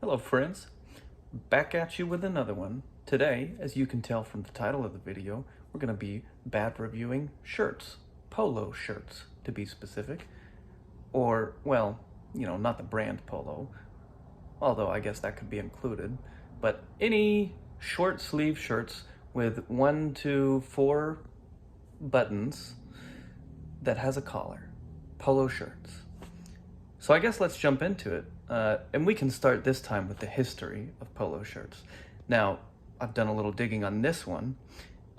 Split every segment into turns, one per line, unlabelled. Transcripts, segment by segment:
Hello friends, back at you with another one. Today, as you can tell from the title of the video, we're going to be bad reviewing shirts, polo shirts to be specific. Or, well, not the brand Polo, although I guess that could be included, but any short sleeve shirts with 1 to 4 buttons that has a collar, polo shirts. So I guess let's jump into it. And we can start this time with the history of polo shirts. Now, I've done a little digging on this one,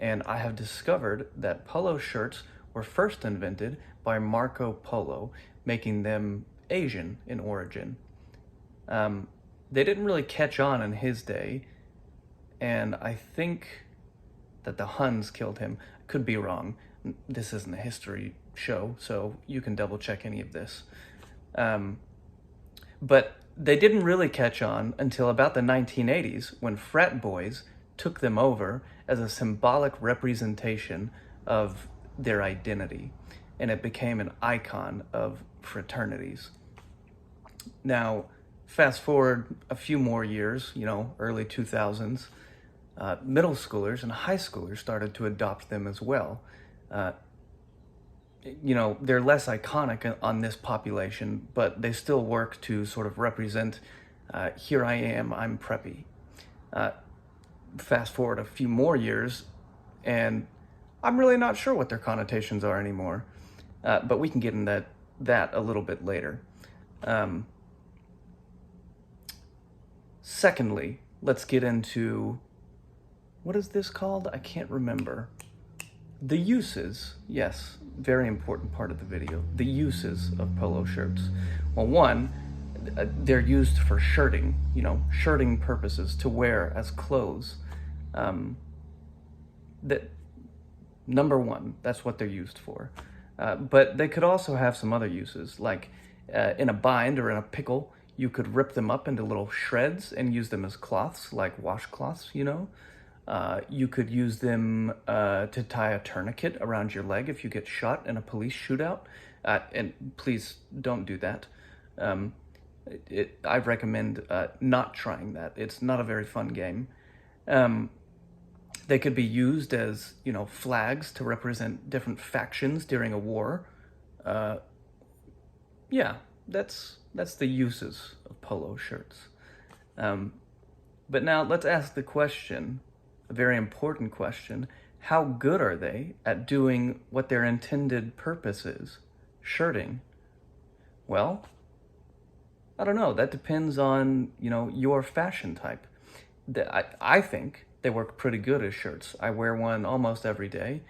and I have discovered that polo shirts were first invented by Marco Polo, making them Asian in origin. They didn't really catch on in his day, and I think that the Huns killed him. Could be wrong. This isn't a history show, so you can double check any of this. But they didn't really catch on until about the 1980s when frat boys took them over as a symbolic representation of their identity, and it became an icon of fraternities. Now, fast forward a few more years, early 2000s, middle schoolers and high schoolers started to adopt them as well. They're less iconic on this population, but they still work to sort of represent, here I am, I'm preppy. Fast forward a few more years, and I'm really not sure what their connotations are anymore, but we can get into that a little bit later. Secondly, let's get into, what is this called? I can't remember. The uses, yes, very important part of the video, the uses of polo shirts. Well, one, they're used for shirting, shirting purposes, to wear as clothes. Number one, that's what they're used for. But they could also have some other uses, like in a bind or in a pickle, you could rip them up into little shreds and use them as cloths, like washcloths, You could use them to tie a tourniquet around your leg if you get shot in a police shootout. And please don't do that. I recommend not trying that. It's not a very fun game. They could be used as, flags to represent different factions during a war. Yeah, that's the uses of polo shirts. But now let's ask the question, a very important question: how good are they at doing what their intended purpose is, shirting? Well, I don't know. That depends on, your fashion type. I think they work pretty good as shirts. I wear one almost every day.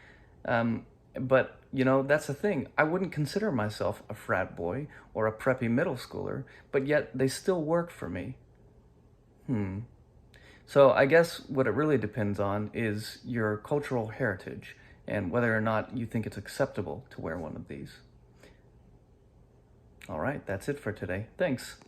But, that's the thing. I wouldn't consider myself a frat boy or a preppy middle schooler, but yet they still work for me. So I guess what it really depends on is your cultural heritage and whether or not you think it's acceptable to wear one of these. All right, that's it for today. Thanks.